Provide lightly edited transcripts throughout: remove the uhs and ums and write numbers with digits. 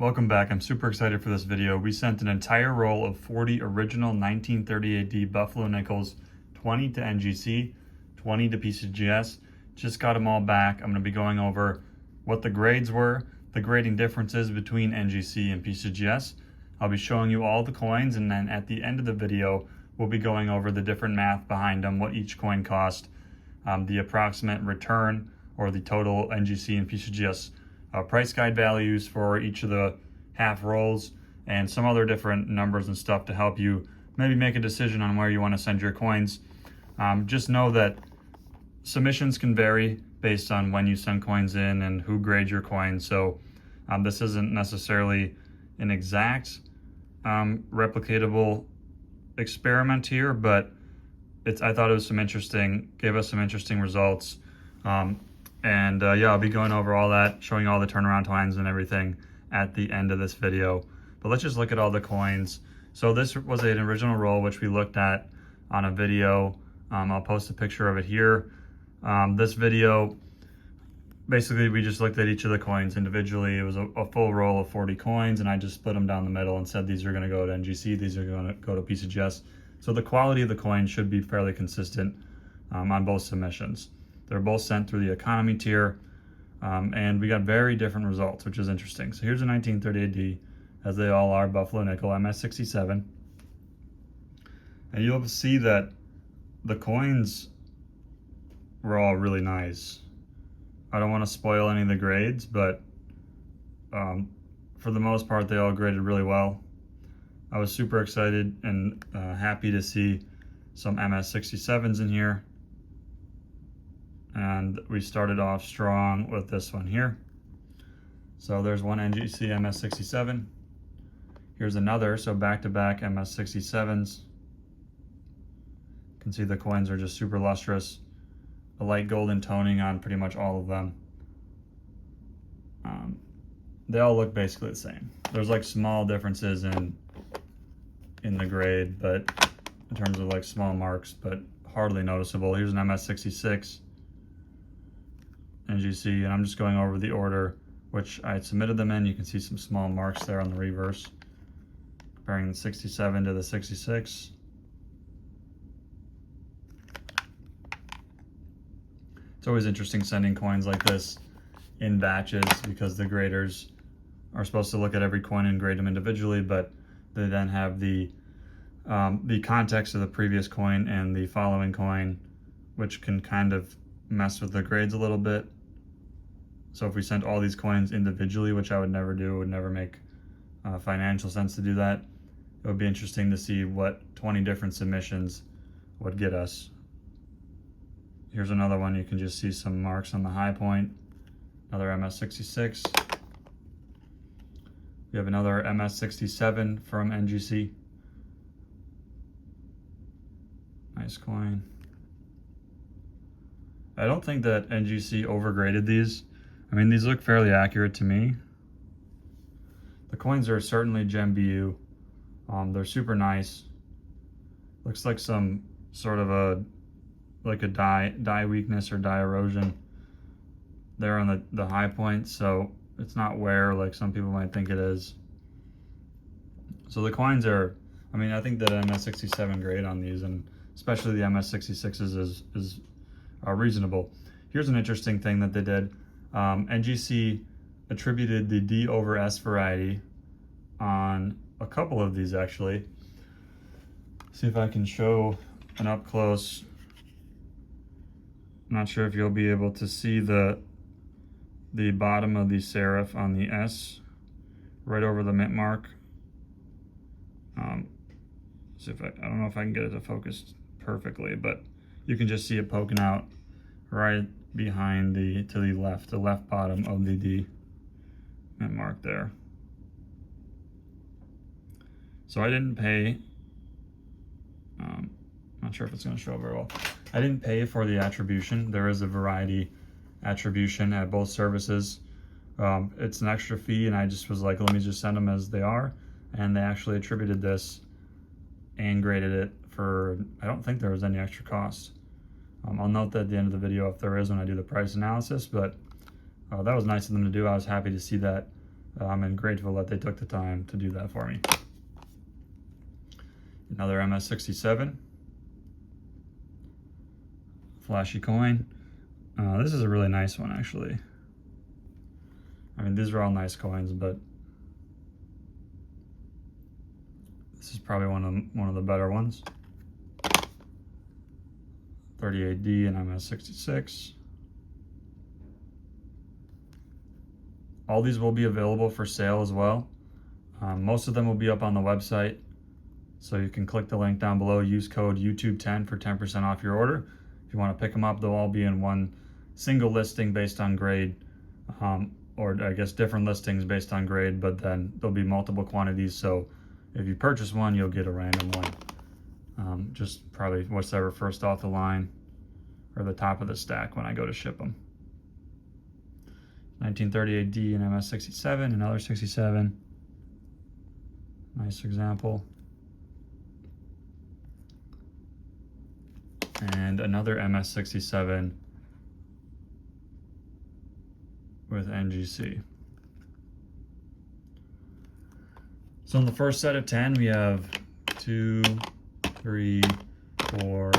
Welcome back. I'm super excited for this video. We sent an entire roll of 40 original 1938D Buffalo nickels, 20 to NGC, 20 to PCGS. Just got them all back. I'm going to be going over what the grades were, the grading differences between NGC and PCGS. I'll be showing you all the coins, and then at the end of the video, we'll be going over the different math behind them, what each coin cost, the approximate return or the total NGC and PCGS price guide values for each of the half rolls, and some other different numbers and stuff to help you maybe make a decision on where you want to send your coins. Just know that submissions can vary based on when you send coins in and who grades your coins. So this isn't necessarily an exact replicatable experiment here, but I thought it was gave us some interesting results. Yeah, I'll be going over all that, showing all the turnaround times and everything at the end of this video. But let's just look at all the coins. So this was an original roll, which we looked at on a video. I'll post a picture of it here. This video, basically we just looked at each of the coins individually. It was a full roll of 40 coins, and I just split them down the middle and said these are gonna go to NGC, these are gonna go to PCGS. So the quality of the coin should be fairly consistent on both submissions. They're both sent through the economy tier, and we got very different results, which is interesting. So here's a 1938D, as they all are, Buffalo nickel, MS67. And you'll see that the coins were all really nice. I don't want to spoil any of the grades, but for the most part, they all graded really well. I was super excited and happy to see some MS67s in here. And we started off strong with this one here. So there's one NGC MS67. Here's another, so back-to-back MS67s. You can see the coins are just super lustrous. A light golden toning on pretty much all of them. They all look basically the same. There's like small differences in the grade, but in terms of like small marks, but hardly noticeable. Here's an MS66. NGC, and I'm just going over the order which I had submitted them in. You can see some small marks there on the reverse, comparing the 67 to the 66. It's always interesting sending coins like this in batches, because the graders are supposed to look at every coin and grade them individually, but they then have the context of the previous coin and the following coin, which can kind of mess with the grades a little bit. So if we sent all these coins individually, which I would never do, it would never make financial sense to do that. It would be interesting to see what 20 different submissions would get us. Here's another one. You can just see some marks on the high point. Another MS66. We have another MS67 from NGC. Nice coin. I don't think that NGC overgraded these. I mean, these look fairly accurate to me. The coins are certainly Gem BU. They're super nice. Looks like some sort of a dye weakness or dye erosion there on the high point, so it's not wear like some people might think it is. So the coins are, I mean, I think that MS67 grade on these, and especially the MS66s is reasonable. Here's an interesting thing that they did. NGC attributed the D over S variety on a couple of these, actually. See if I can show an up close. I'm not sure if you'll be able to see the bottom of the serif on the S right over the mint mark. See if I don't know if I can get it to focus perfectly, but you can just see it poking out right behind to the left bottom of the D mint mark there. So I didn't pay, not sure if it's going to show very well. I didn't pay for the attribution. There is a variety attribution at both services. It's an extra fee, and I just was like, let me just send them as they are. And they actually attributed this and graded it for, I don't think there was any extra cost. I'll note that at the end of the video if there is when I do the price analysis, but that was nice of them to do. I was happy to see that I'm grateful that they took the time to do that for me. Another MS67. Flashy coin. This is a really nice one, actually. I mean, these are all nice coins, but this is probably one of the better ones. 38D and MS66. All these will be available for sale as well. Most of them will be up on the website, so you can click the link down below. Use code YouTube10 for 10% off your order. If you want to pick them up, they'll all be in one single listing based on grade, or I guess different listings based on grade, but then there'll be multiple quantities. So if you purchase one, you'll get a random one. Just probably whatever first off the line or the top of the stack when I go to ship them. 1938D and MS67, another 67. Nice example. And another MS67 with NGC. So in the first set of 10, we have 2, 3, 4,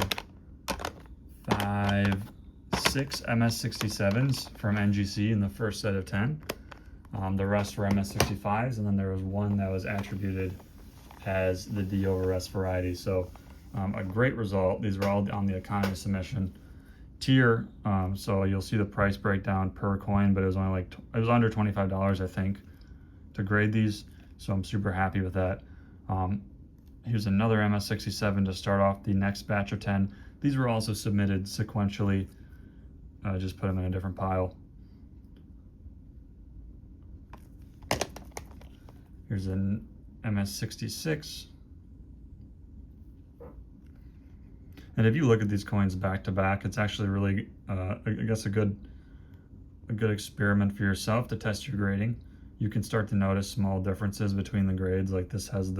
5, 6 MS67s from NGC in the first set of 10. The rest were MS65s, and then there was one that was attributed as the D over S variety. So a great result. These were all on the economy submission tier. So you'll see the price breakdown per coin, but it was only like, it was under $25, I think, to grade these. So I'm super happy with that. Here's another MS67 to start off the next batch of 10. These were also submitted sequentially. Just put them in a different pile. Here's an MS66. And if you look at these coins back to back, it's actually really, I guess, a good experiment for yourself to test your grading. You can start to notice small differences between the grades. Like this has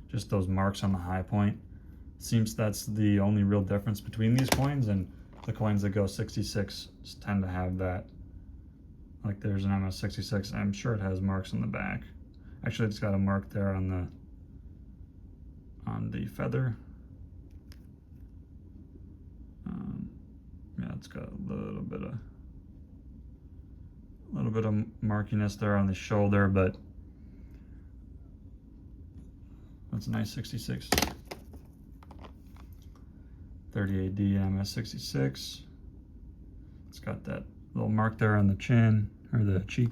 just those marks on the high point. Seems that's the only real difference between these coins, and the coins that go 66 tend to have that. Like there's an MS66, I'm sure it has marks on the back. Actually, it's got a mark there on the feather. Yeah, it's got a little bit of markiness there on the shoulder, but that's a nice 66. 38D MS66. It's got that little mark there on the chin or the cheek.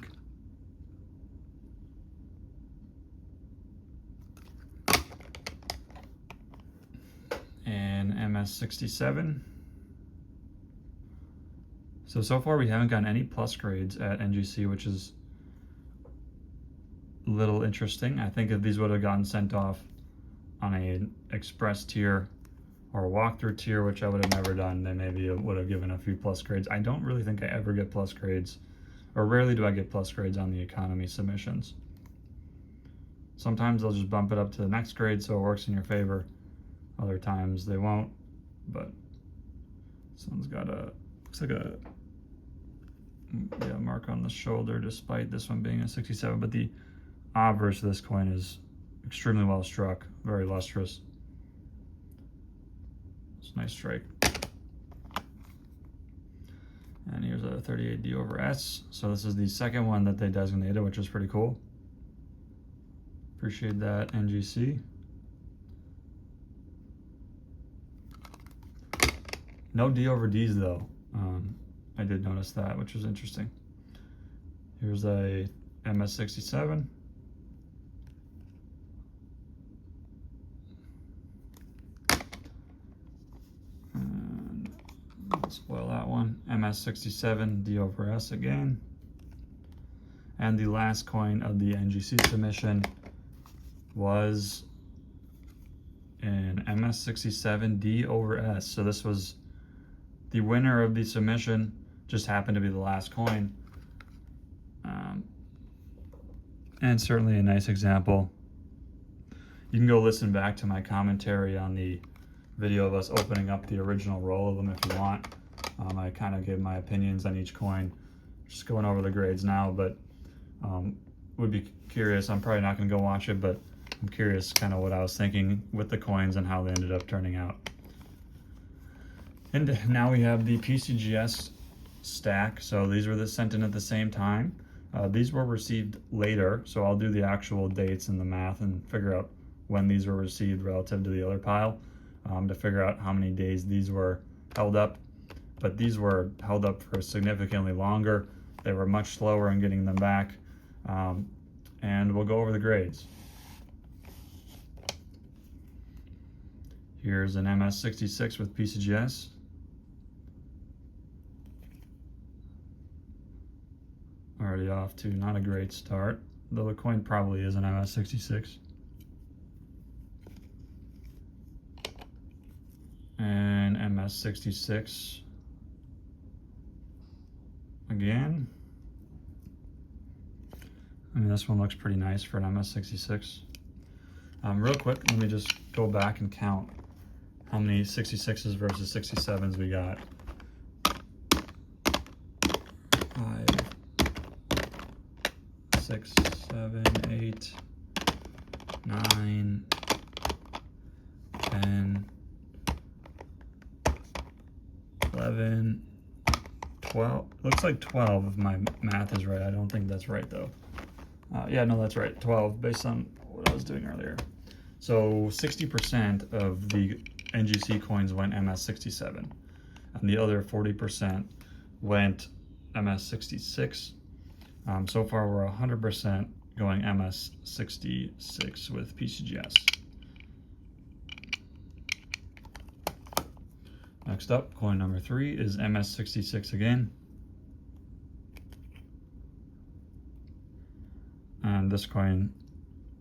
And MS67. So far we haven't gotten any plus grades at NGC, which is a little interesting. I think if these would have gotten sent off on an express tier or a walkthrough tier, which I would have never done, they maybe would have given a few plus grades. I don't really think I ever get plus grades, or rarely do I get plus grades on the economy submissions. Sometimes they'll just bump it up to the next grade so it works in your favor. Other times they won't, but this one's got looks like a mark on the shoulder, despite this one being a 67, but the obverse of this coin is extremely well struck, very lustrous. It's a nice strike. And here's a 38D over S. So this is the second one that they designated, which is pretty cool. Appreciate that, NGC. No D over Ds though. I did notice that, which was interesting. Here's a MS67. And I'll spoil that one. MS67, D over S again. And the last coin of the NGC submission was an MS67, D over S. So this was the winner of the submission, just happened to be the last coin. And certainly a nice example. You can go listen back to my commentary on the video of us opening up the original roll of them if you want. I kind of gave my opinions on each coin. Just going over the grades now, but would be curious. I'm probably not going to go watch it, but I'm curious kind of what I was thinking with the coins and how they ended up turning out. And now we have the PCGS stack. So these were sent in at the same time. These were received later, so I'll do the actual dates and the math and figure out when these were received relative to the other pile to figure out how many days these were held up. But these were held up for significantly longer. They were much slower in getting them back. And we'll go over the grades. Here's an MS66 with PCGS. Already off to not a great start, though the coin probably is an MS66. And MS66 again. I mean, this one looks pretty nice for an MS66. Real quick, let me just go back and count how many 66s versus 67s we got. 5, 6, 7, 8, 9, 10, 11, 12. Looks like 12 if my math is right. I don't think that's right though. Yeah, no, that's right. 12 based on what I was doing earlier. So 60% of the NGC coins went MS67, and the other 40% went MS66. So far, we're 100% going MS66 with PCGS. Next up, coin number 3 is MS66 again. And this coin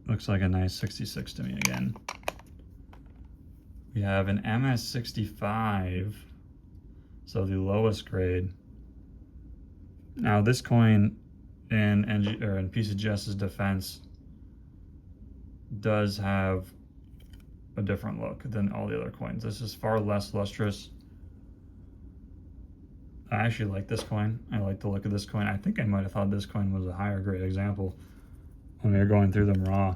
looks like a nice 66 to me again. We have an MS65, so the lowest grade. Now this coin in PCGS's defense does have a different look than all the other coins. This is far less lustrous. I actually like this coin. I like the look of this coin. I think I might have thought this coin was a higher grade example when we were going through them raw.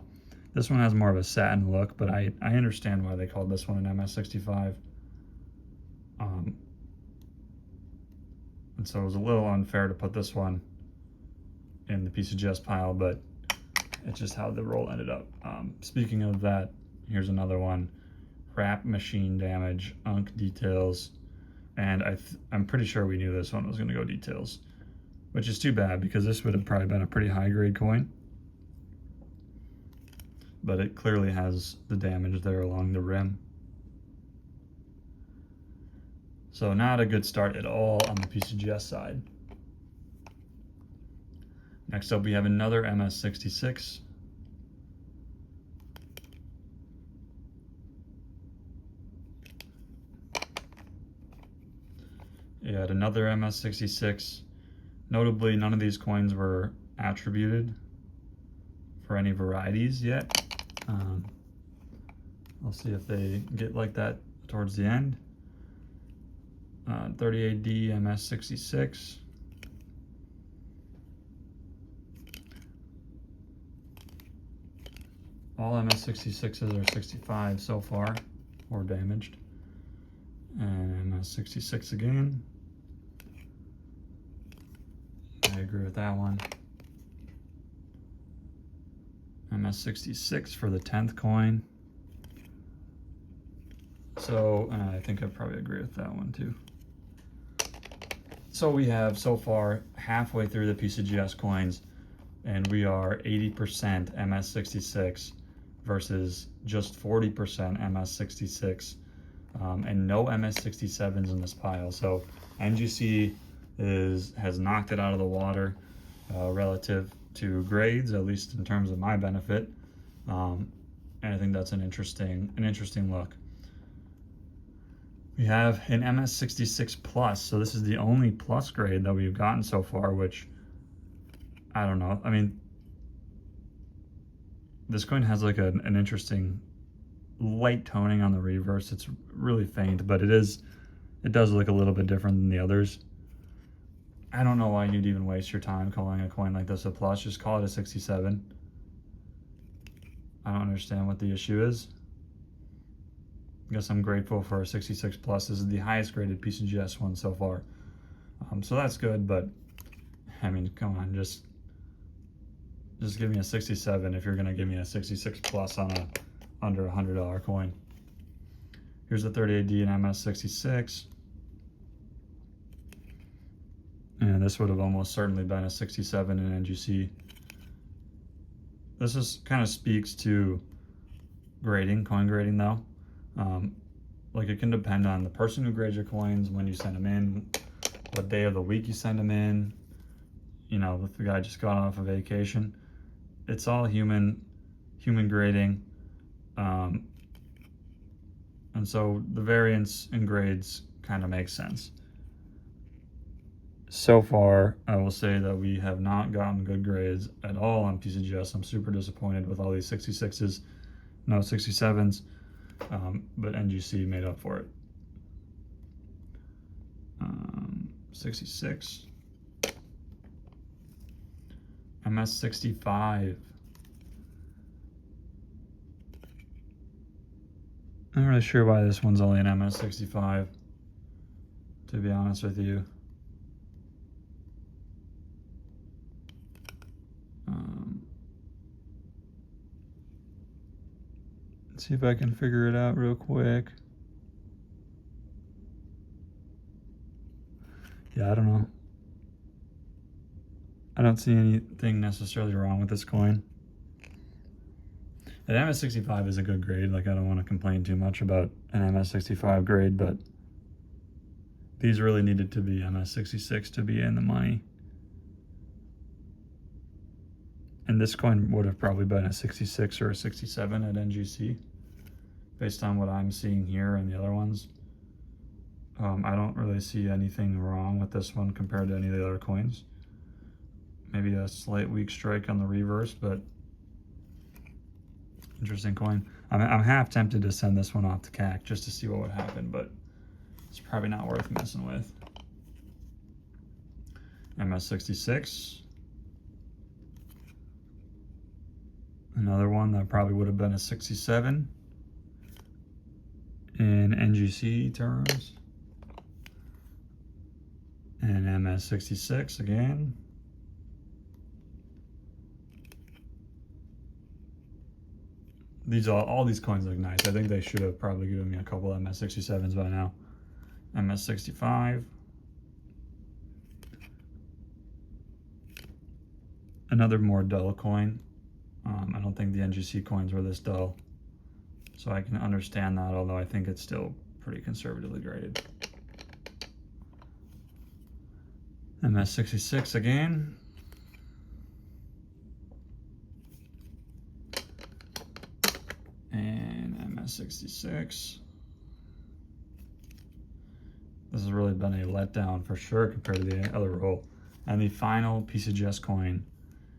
This one has more of a satin look, but I understand why they called this one an MS65. And so it was a little unfair to put this one in the PCGS pile, but it's just how the roll ended up. Speaking of that, here's another one. Wrap machine damage, unk details, and I'm pretty sure we knew this one was going to go details, which is too bad because this would have probably been a pretty high grade coin. But it clearly has the damage there along the rim. So not a good start at all on the PCGS side. Next up, we have another MS66. Yet another MS66. Notably, none of these coins were attributed for any varieties yet. I'll see if they get like that towards the end. 38D MS66. All MS66s are 65 so far, or damaged. And MS66 again. I agree with that one. MS66 for the 10th coin. So I think I probably agree with that one too. So we have so far halfway through the PCGS coins, and we are 80% MS66 versus just 40% MS66, and no MS67s in this pile. So NGC has knocked it out of the water relative to grades, at least in terms of my benefit, and I think that's an interesting look. We have an MS66 plus, so this is the only plus grade that we've gotten so far, which I don't know. I mean, this coin has like an interesting light toning on the reverse. It's really faint, but it does look a little bit different than the others. I don't know why you'd even waste your time calling a coin like this a plus. Just call it a 67. I don't understand what the issue is. I guess I'm grateful for a 66 plus. This is the highest graded PCGS one so far. So that's good, but I mean, come on, just give me a 67 if you're gonna give me a 66 plus on a under $100 coin. Here's the 38D and MS66. And this would have almost certainly been a 67 in NGC. This is kind of speaks to grading, coin grading though. Like it can depend on the person who grades your coins, when you send them in, what day of the week you send them in. You know, if the guy just got off a vacation. It's all human grading. And so the variance in grades kind of makes sense. So far, I will say that we have not gotten good grades at all on PCGS. I'm super disappointed with all these 66s, no 67s, but NGC made up for it. 66. MS65. I'm not really sure why this one's only an MS65, to be honest with you. Let's see if I can figure it out real quick. Yeah, I don't know. I don't see anything necessarily wrong with this coin. An MS65 is a good grade. Like, I don't want to complain too much about an MS65 grade, but these really needed to be MS66 to be in the money. And this coin would have probably been a 66 or a 67 at NGC, based on what I'm seeing here and the other ones. I don't really see anything wrong with this one compared to any of the other coins. Maybe a slight weak strike on the reverse, but interesting coin. I'm half tempted to send this one off to CAC just to see what would happen, but it's probably not worth messing with. MS66. Another one that probably would have been a 67 in NGC terms. And MS66 again. All these coins look nice. I think they should have probably given me a couple MS67s by now. MS65. Another more dull coin. I don't think the NGC coins were this dull, so I can understand that, although I think it's still pretty conservatively graded. MS66 again. And MS66. This has really been a letdown for sure compared to the other roll. And the final PCGS coin,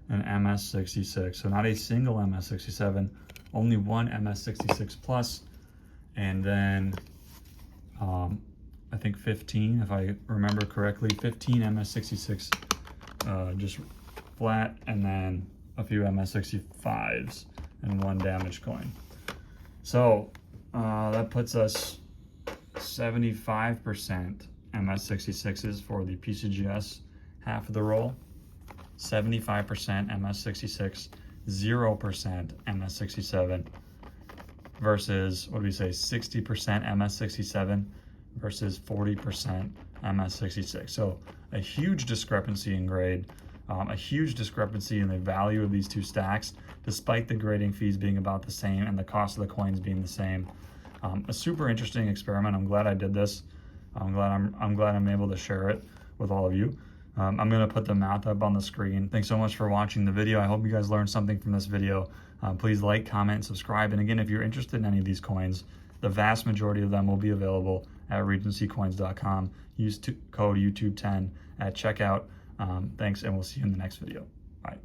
an MS66. So not a single MS67, only one MS66 plus, and then I think 15, if I remember correctly, 15 MS66 just flat, and then a few MS65s and one damaged coin. So that puts us 75% MS66s for the PCGS half of the roll, 75% MS66, 0% MS67, versus, what do we say, 60% MS67 versus 40% MS66. So a huge discrepancy in grade, a huge discrepancy in the value of these two stacks, despite the grading fees being about the same and the cost of the coins being the same. A super interesting experiment. I'm glad I did this. I'm glad I'm able to share it with all of you. I'm going to put the math up on the screen. Thanks so much for watching the video. I hope you guys learned something from this video. Please like, comment, subscribe. And again, if you're interested in any of these coins, the vast majority of them will be available at regencycoins.com. Use code YouTube10 at checkout. Thanks, and we'll see you in the next video. Bye.